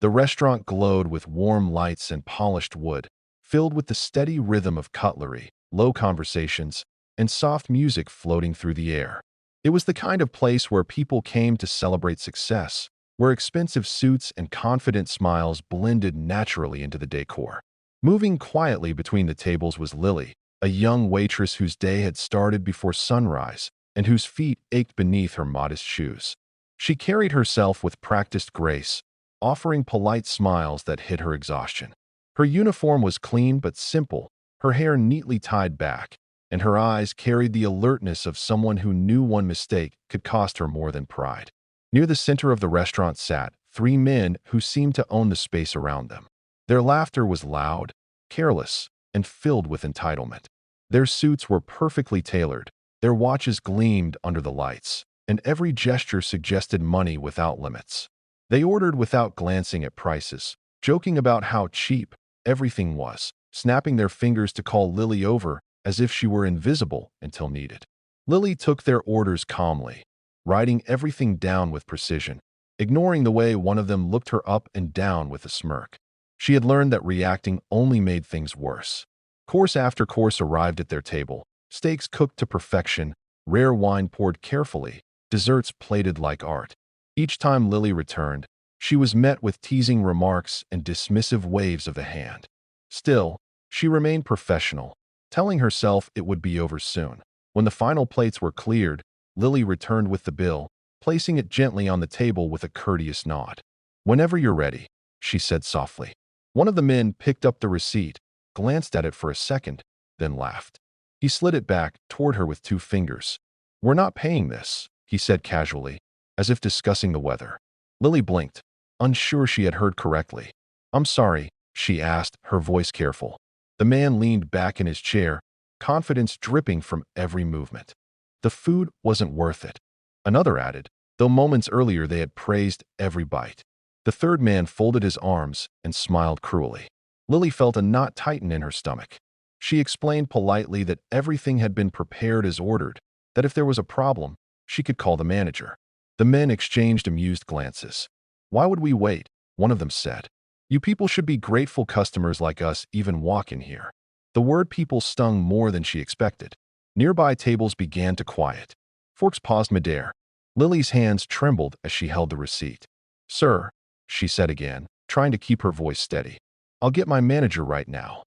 The restaurant glowed with warm lights and polished wood, filled with the steady rhythm of cutlery, low conversations, and soft music floating through the air. It was the kind of place where people came to celebrate success, where expensive suits and confident smiles blended naturally into the decor. Moving quietly between the tables was Lily, a young waitress whose day had started before sunrise and whose feet ached beneath her modest shoes. She carried herself with practiced grace, offering polite smiles that hid her exhaustion. Her uniform was clean but simple, her hair neatly tied back, and her eyes carried the alertness of someone who knew one mistake could cost her more than pride. Near the center of the restaurant sat three men who seemed to own the space around them. Their laughter was loud, careless, and filled with entitlement. Their suits were perfectly tailored, their watches gleamed under the lights, and every gesture suggested money without limits. They ordered without glancing at prices, joking about how cheap everything was, snapping their fingers to call Lily over as if she were invisible until needed. Lily took their orders calmly, writing everything down with precision, ignoring the way one of them looked her up and down with a smirk. She had learned that reacting only made things worse. Course after course arrived at their table, steaks cooked to perfection, rare wine poured carefully, desserts plated like art. Each time Lily returned, she was met with teasing remarks and dismissive waves of the hand. Still, she remained professional, telling herself it would be over soon. When the final plates were cleared, Lily returned with the bill, placing it gently on the table with a courteous nod. "Whenever you're ready," she said softly. One of the men picked up the receipt, glanced at it for a second, then laughed. He slid it back toward her with two fingers. "We're not paying this," he said casually, as if discussing the weather. Lily blinked, unsure she had heard correctly. "I'm sorry," she asked, her voice careful. The man leaned back in his chair, confidence dripping from every movement. The food wasn't worth it, another added, though moments earlier they had praised every bite. The third man folded his arms and smiled cruelly. Lily felt a knot tighten in her stomach. She explained politely that everything had been prepared as ordered, that if there was a problem, she could call the manager. The men exchanged amused glances. "Why would we wait?" one of them said. "You people should be grateful customers like us even walk in here." The word people stung more than she expected. Nearby tables began to quiet. Forks paused midair. Lily's hands trembled as she held the receipt. "Sir," she said again, trying to keep her voice steady. "I'll get my manager right now."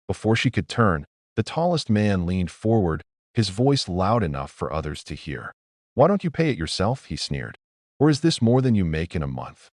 Before she could turn, the tallest man leaned forward, his voice loud enough for others to hear. "Why don't you pay it yourself?" he sneered. "Or is this more than you make in a month?"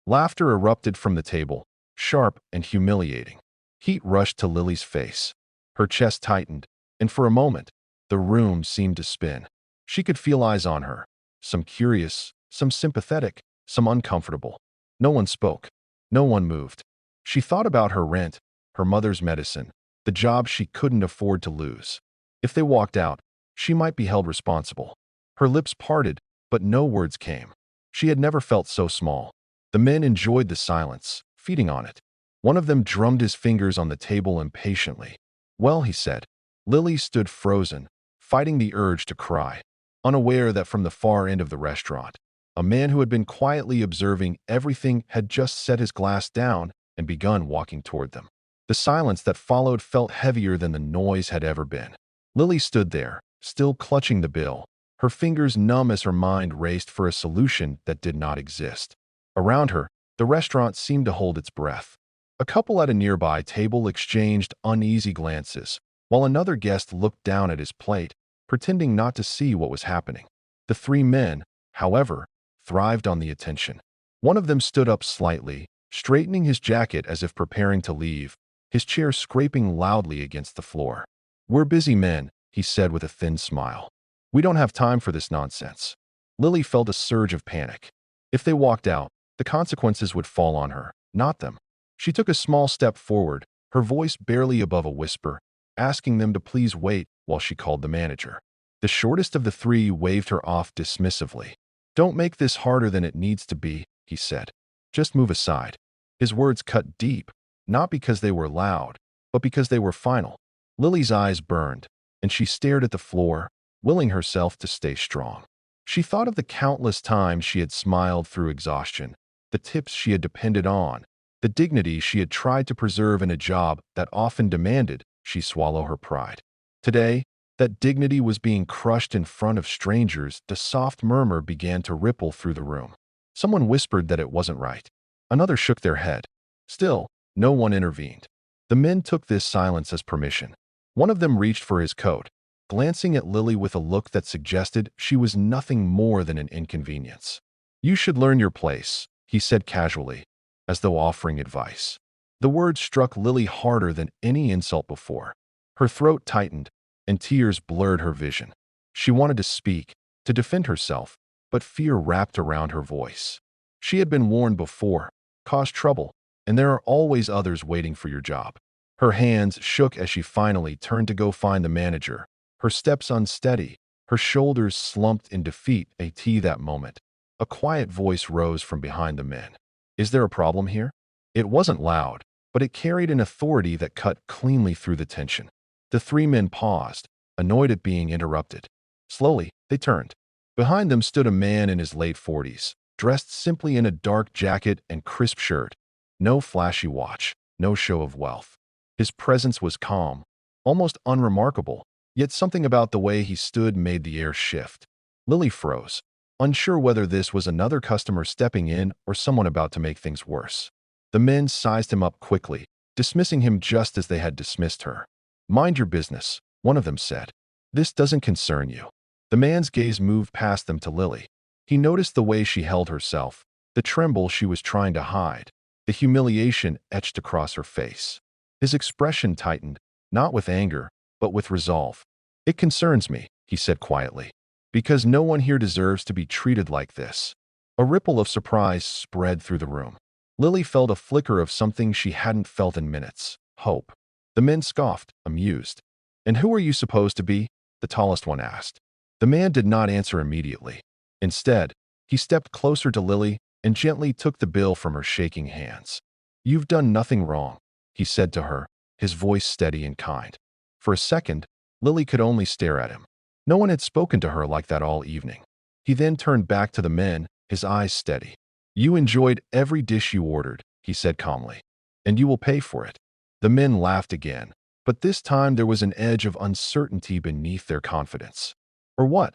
Laughter erupted from the table, sharp and humiliating. Heat rushed to Lily's face. Her chest tightened, and for a moment, the room seemed to spin. She could feel eyes on her, some curious, some sympathetic, some uncomfortable. No one spoke. No one moved. She thought about her rent, her mother's medicine, the job she couldn't afford to lose. If they walked out, she might be held responsible. Her lips parted, but no words came. She had never felt so small. The men enjoyed the silence, feeding on it. One of them drummed his fingers on the table impatiently. "Well," he said. Lily stood frozen, fighting the urge to cry, unaware that from the far end of the restaurant, a man who had been quietly observing everything had just set his glass down and begun walking toward them. The silence that followed felt heavier than the noise had ever been. Lily stood there, still clutching the bill, her fingers numb as her mind raced for a solution that did not exist. Around her, the restaurant seemed to hold its breath. A couple at a nearby table exchanged uneasy glances, while another guest looked down at his plate, pretending not to see what was happening. The three men, however, thrived on the attention. One of them stood up slightly, straightening his jacket as if preparing to leave, his chair scraping loudly against the floor. "We're busy men," he said with a thin smile. "We don't have time for this nonsense." Lily felt a surge of panic. If they walked out, the consequences would fall on her, not them. She took a small step forward, her voice barely above a whisper, asking them to please wait while she called the manager. The shortest of the three waved her off dismissively. "Don't make this harder than it needs to be," he said. "Just move aside." His words cut deep, not because they were loud, but because they were final. Lily's eyes burned, and she stared at the floor, willing herself to stay strong. She thought of the countless times she had smiled through exhaustion, the tips she had depended on, the dignity she had tried to preserve in a job that often demanded she swallow her pride. Today, that dignity was being crushed in front of strangers. The soft murmur began to ripple through the room. Someone whispered that it wasn't right. Another shook their head. Still, no one intervened. The men took this silence as permission. One of them reached for his coat, glancing at Lily with a look that suggested she was nothing more than an inconvenience. "You should learn your place," he said casually, as though offering advice. The words struck Lily harder than any insult before. Her throat tightened, and tears blurred her vision. She wanted to speak, to defend herself, but fear wrapped around her voice. She had been warned before, cause trouble, and there are always others waiting for your job. Her hands shook as she finally turned to go find the manager, her steps unsteady, her shoulders slumped in defeat. That moment, a quiet voice rose from behind the men. "Is there a problem here?" It wasn't loud, but it carried an authority that cut cleanly through the tension. The three men paused, annoyed at being interrupted. Slowly, they turned. Behind them stood a man in his late 40s, dressed simply in a dark jacket and crisp shirt. No flashy watch, no show of wealth. His presence was calm, almost unremarkable, yet something about the way he stood made the air shift. Lily froze, unsure whether this was another customer stepping in or someone about to make things worse. The men sized him up quickly, dismissing him just as they had dismissed her. "Mind your business," one of them said. "This doesn't concern you." The man's gaze moved past them to Lily. He noticed the way she held herself, the tremble she was trying to hide, the humiliation etched across her face. His expression tightened, not with anger, but with resolve. "It concerns me," he said quietly, "because no one here deserves to be treated like this." A ripple of surprise spread through the room. Lily felt a flicker of something she hadn't felt in minutes: hope. The men scoffed, amused. "And who are you supposed to be?" the tallest one asked. The man did not answer immediately. Instead, he stepped closer to Lily and gently took the bill from her shaking hands. "You've done nothing wrong," he said to her, his voice steady and kind. For a second, Lily could only stare at him. No one had spoken to her like that all evening. He then turned back to the men, his eyes steady. "You enjoyed every dish you ordered," he said calmly, "and you will pay for it." The men laughed again, but this time there was an edge of uncertainty beneath their confidence. "Or what?"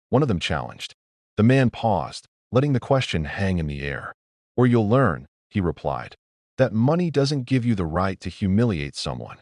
one of them challenged. The man paused, letting the question hang in the air. "Or you'll learn," he replied, "that money doesn't give you the right to humiliate someone."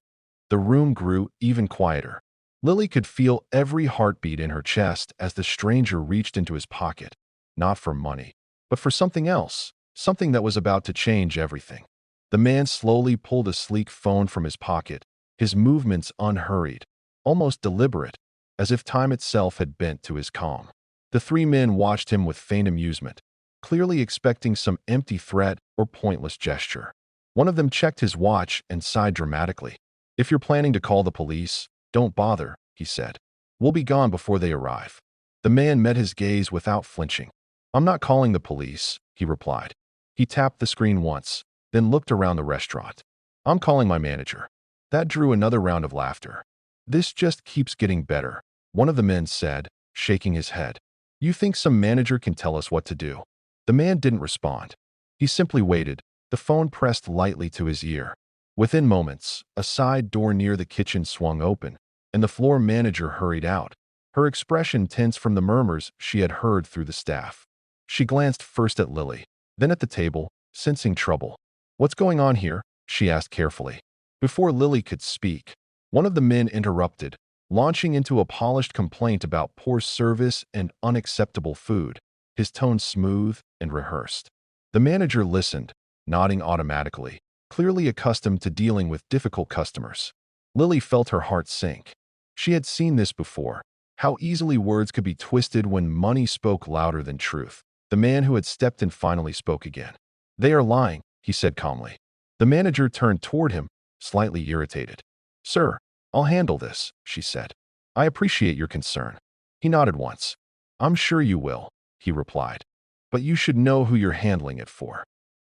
The room grew even quieter. Lily could feel every heartbeat in her chest as the stranger reached into his pocket, not for money, but for something else, something that was about to change everything. The man slowly pulled a sleek phone from his pocket, his movements unhurried, almost deliberate, as if time itself had bent to his calm. The three men watched him with faint amusement, clearly expecting some empty threat or pointless gesture. One of them checked his watch and sighed dramatically. "If you're planning to call the police, don't bother," he said. "We'll be gone before they arrive." The man met his gaze without flinching. "I'm not calling the police," he replied. He tapped the screen once, then looked around the restaurant. "I'm calling my manager." That drew another round of laughter. "This just keeps getting better," one of the men said, shaking his head. "You think some manager can tell us what to do?" The man didn't respond. He simply waited, the phone pressed lightly to his ear. Within moments, a side door near the kitchen swung open, and the floor manager hurried out, her expression tense from the murmurs she had heard through the staff. She glanced first at Lily, then at the table, sensing trouble. "What's going on here?" she asked carefully. Before Lily could speak, one of the men interrupted, launching into a polished complaint about poor service and unacceptable food, his tone smooth and rehearsed. The manager listened, nodding automatically, clearly accustomed to dealing with difficult customers. Lily felt her heart sink. She had seen this before, how easily words could be twisted when money spoke louder than truth. The man who had stepped in finally spoke again. "They are lying," he said calmly. The manager turned toward him, slightly irritated. "Sir, I'll handle this," she said. "I appreciate your concern." He nodded once. "I'm sure you will," he replied. "But you should know who you're handling it for."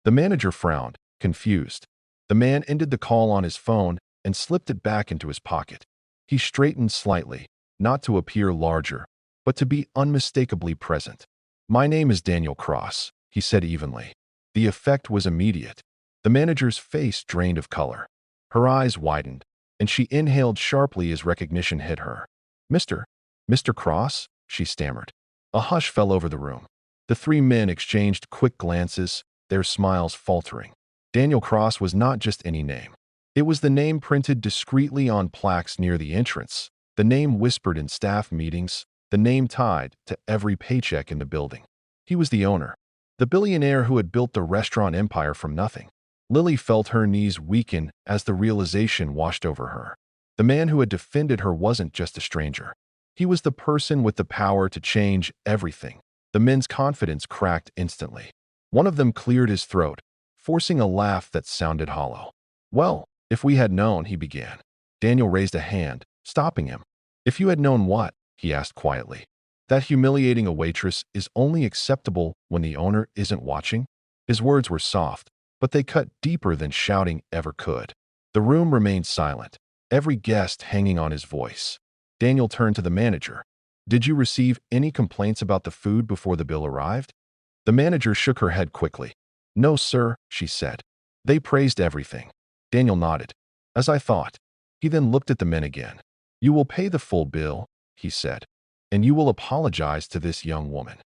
The manager frowned, confused. The man ended the call on his phone and slipped it back into his pocket. He straightened slightly, not to appear larger, but to be unmistakably present. "My name is Daniel Cross," he said evenly. The effect was immediate. The manager's face drained of color. Her eyes widened, and she inhaled sharply as recognition hit her. Mr. Mr. Cross? She stammered. A hush fell over the room. The three men exchanged quick glances, their smiles faltering. Daniel Cross was not just any name. It was the name printed discreetly on plaques near the entrance, the name whispered in staff meetings, the name tied to every paycheck in the building. He was the owner, the billionaire who had built the restaurant empire from nothing. Lily felt her knees weaken as the realization washed over her. The man who had defended her wasn't just a stranger. He was the person with the power to change everything. The men's confidence cracked instantly. One of them cleared his throat, forcing a laugh that sounded hollow. Well, if we had known, he began. Daniel raised a hand, stopping him. If you had known what? He asked quietly. That humiliating a waitress is only acceptable when the owner isn't watching? His words were soft, but they cut deeper than shouting ever could. The room remained silent, every guest hanging on his voice. Daniel turned to the manager. Did you receive any complaints about the food before the bill arrived? The manager shook her head quickly. No, sir, she said. They praised everything. Daniel nodded. As I thought. He then looked at the men again. You will pay the full bill, he said, and you will apologize to this young woman.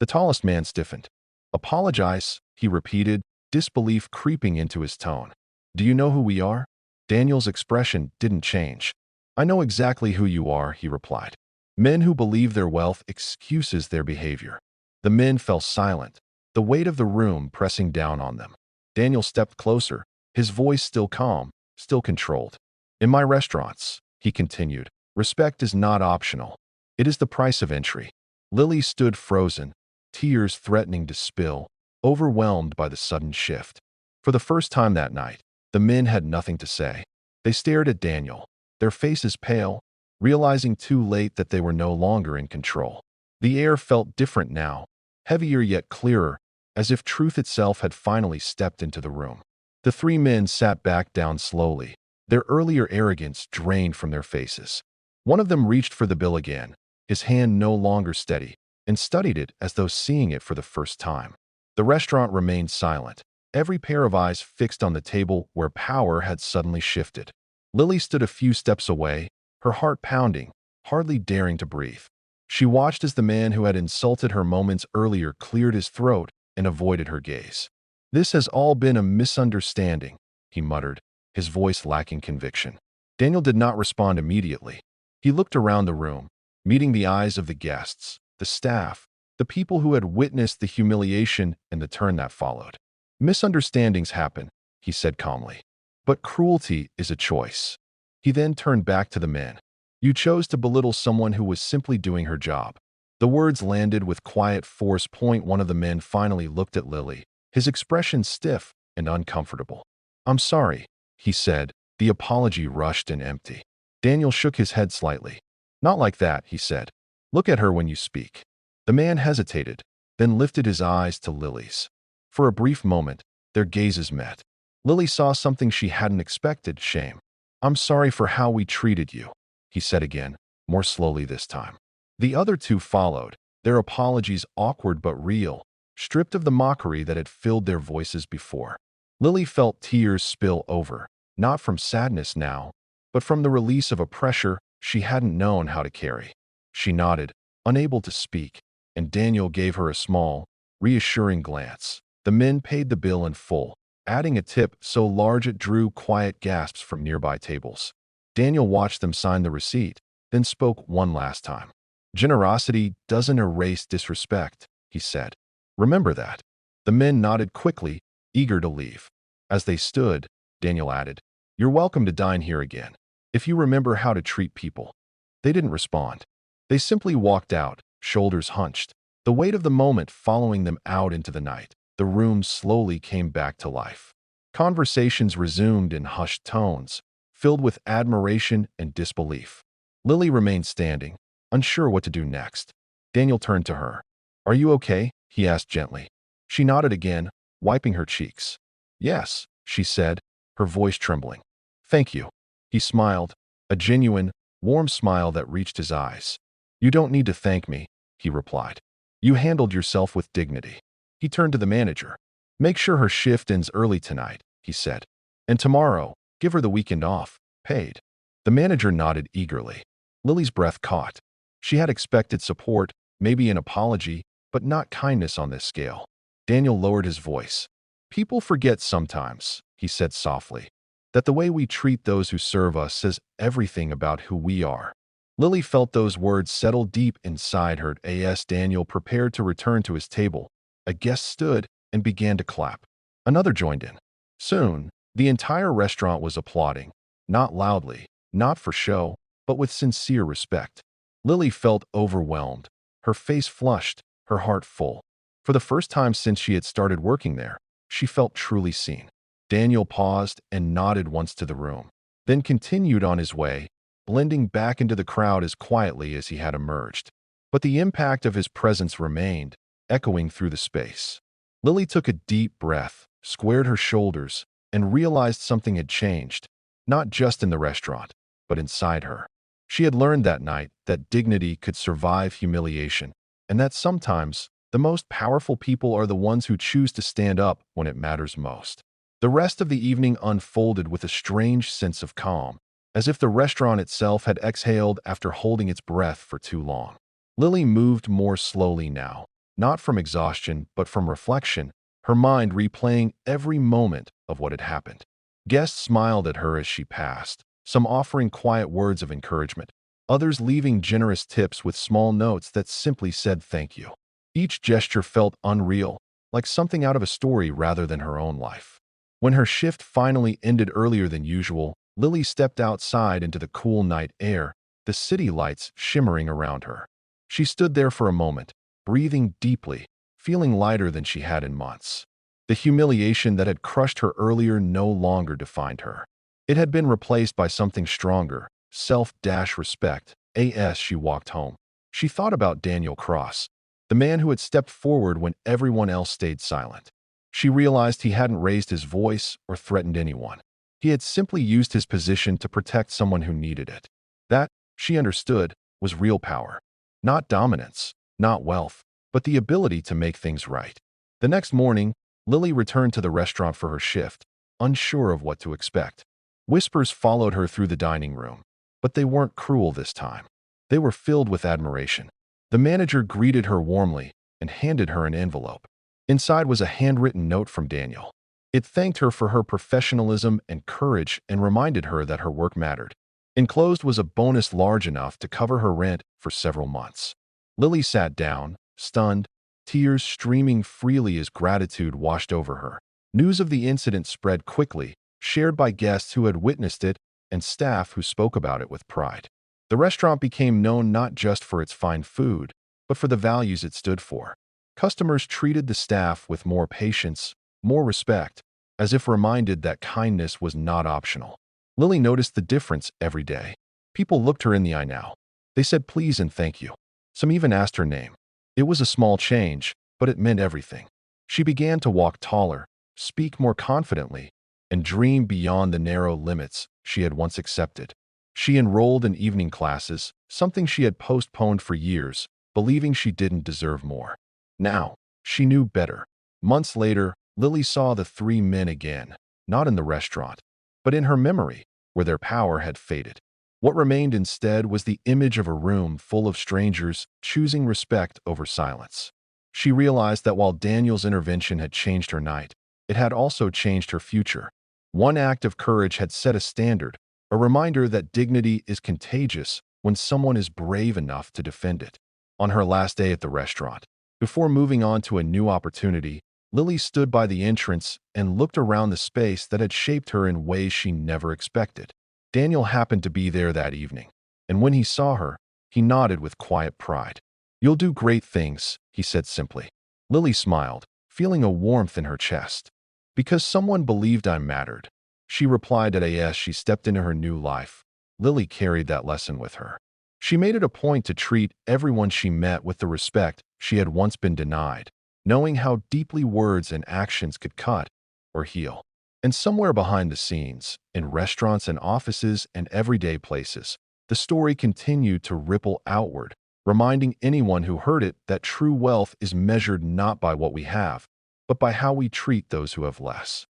The tallest man stiffened. Apologize, he repeated, disbelief creeping into his tone. Do you know who we are? Daniel's expression didn't change. I know exactly who you are, he replied. Men who believe their wealth excuses their behavior. The men fell silent, the weight of the room pressing down on them. Daniel stepped closer, his voice still calm, still controlled. In my restaurants, he continued, respect is not optional. It is the price of entry. Lily stood frozen, tears threatening to spill, overwhelmed by the sudden shift. For the first time that night, the men had nothing to say. They stared at Daniel, their faces pale, realizing too late that they were no longer in control. The air felt different now, heavier yet clearer, as if truth itself had finally stepped into the room. The three men sat back down slowly, their earlier arrogance drained from their faces. One of them reached for the bill again, his hand no longer steady, and studied it as though seeing it for the first time. The restaurant remained silent, every pair of eyes fixed on the table where power had suddenly shifted. Lily stood a few steps away, her heart pounding, hardly daring to breathe. She watched as the man who had insulted her moments earlier cleared his throat and avoided her gaze. This has all been a misunderstanding, he muttered, his voice lacking conviction. Daniel did not respond immediately. He looked around the room, meeting the eyes of the guests, the staff, the people who had witnessed the humiliation and the turn that followed. Misunderstandings happen, he said calmly. But cruelty is a choice. He then turned back to the men. You chose to belittle someone who was simply doing her job. The words landed with quiet force. One of the men finally looked at Lily, his expression stiff and uncomfortable. I'm sorry, he said, the apology rushed and empty. Daniel shook his head slightly. Not like that, he said. Look at her when you speak. The man hesitated, then lifted his eyes to Lily's. For a brief moment, their gazes met. Lily saw something she hadn't expected, shame. I'm sorry for how we treated you, he said again, more slowly this time. The other two followed, their apologies awkward but real, stripped of the mockery that had filled their voices before. Lily felt tears spill over, not from sadness now, but from the release of a pressure she hadn't known how to carry. She nodded, unable to speak, and Daniel gave her a small, reassuring glance. The men paid the bill in full, adding a tip so large it drew quiet gasps from nearby tables. Daniel watched them sign the receipt, then spoke one last time. Generosity doesn't erase disrespect, he said. Remember that. The men nodded quickly, eager to leave. As they stood, Daniel added, You're welcome to dine here again, if you remember how to treat people. They didn't respond. They simply walked out, shoulders hunched, the weight of the moment following them out into the night. The room slowly came back to life. Conversations resumed in hushed tones, filled with admiration and disbelief. Lily remained standing, unsure what to do next. Daniel turned to her. Are you okay? He asked gently. She nodded again, wiping her cheeks. Yes, she said, her voice trembling. Thank you. He smiled, a genuine, warm smile that reached his eyes. You don't need to thank me, he replied. You handled yourself with dignity. He turned to the manager. Make sure her shift ends early tonight, he said. And tomorrow, give her the weekend off, paid. The manager nodded eagerly. Lily's breath caught. She had expected support, maybe an apology, but not kindness on this scale. Daniel lowered his voice. People forget sometimes, he said softly, that the way we treat those who serve us says everything about who we are. Lily felt those words settle deep inside her as Daniel prepared to return to his table. A guest stood and began to clap. Another joined in. Soon, the entire restaurant was applauding, not loudly, not for show, but with sincere respect. Lily felt overwhelmed, her face flushed, her heart full. For the first time since she had started working there, she felt truly seen. Daniel paused and nodded once to the room, then continued on his way, blending back into the crowd as quietly as he had emerged. But the impact of his presence remained, echoing through the space. Lily took a deep breath, squared her shoulders, and realized something had changed, not just in the restaurant, but inside her. She had learned that night that dignity could survive humiliation, and that sometimes the most powerful people are the ones who choose to stand up when it matters most. The rest of the evening unfolded with a strange sense of calm, as if the restaurant itself had exhaled after holding its breath for too long. Lily moved more slowly now, not from exhaustion but from reflection, her mind replaying every moment of what had happened. Guests smiled at her as she passed, some offering quiet words of encouragement, others leaving generous tips with small notes that simply said thank you. Each gesture felt unreal, like something out of a story rather than her own life. When her shift finally ended earlier than usual, Lily stepped outside into the cool night air, the city lights shimmering around her. She stood there for a moment, breathing deeply, feeling lighter than she had in months. The humiliation that had crushed her earlier no longer defined her. It had been replaced by something stronger, self-respect. As she walked home, she thought about Daniel Cross, the man who had stepped forward when everyone else stayed silent. She realized he hadn't raised his voice or threatened anyone. He had simply used his position to protect someone who needed it. That, she understood, was real power. Not dominance, not wealth, but the ability to make things right. The next morning, Lily returned to the restaurant for her shift, unsure of what to expect. Whispers followed her through the dining room, but they weren't cruel this time. They were filled with admiration. The manager greeted her warmly and handed her an envelope. Inside was a handwritten note from Daniel. It thanked her for her professionalism and courage and reminded her that her work mattered. Enclosed was a bonus large enough to cover her rent for several months. Lily sat down, stunned, tears streaming freely as gratitude washed over her. News of the incident spread quickly, shared by guests who had witnessed it and staff who spoke about it with pride. The restaurant became known not just for its fine food, but for the values it stood for. Customers treated the staff with more patience, more respect, as if reminded that kindness was not optional. Lily noticed the difference every day. People looked her in the eye now. They said please and thank you. Some even asked her name. It was a small change, but it meant everything. She began to walk taller, speak more confidently, and dream beyond the narrow limits she had once accepted. She enrolled in evening classes, something she had postponed for years, believing she didn't deserve more. Now, she knew better. Months later, Lily saw the three men again, not in the restaurant, but in her memory, where their power had faded. What remained instead was the image of a room full of strangers choosing respect over silence. She realized that while Daniel's intervention had changed her night, it had also changed her future. One act of courage had set a standard, a reminder that dignity is contagious when someone is brave enough to defend it. On her last day at the restaurant, before moving on to a new opportunity, Lily stood by the entrance and looked around the space that had shaped her in ways she never expected. Daniel happened to be there that evening, and when he saw her, he nodded with quiet pride. "You'll do great things," he said simply. Lily smiled, feeling a warmth in her chest. "Because someone believed I mattered," she replied as she stepped into her new life. Lily carried that lesson with her. She made it a point to treat everyone she met with the respect she had once been denied, knowing how deeply words and actions could cut or heal. And somewhere behind the scenes, in restaurants and offices and everyday places, the story continued to ripple outward, reminding anyone who heard it that true wealth is measured not by what we have, but by how we treat those who have less.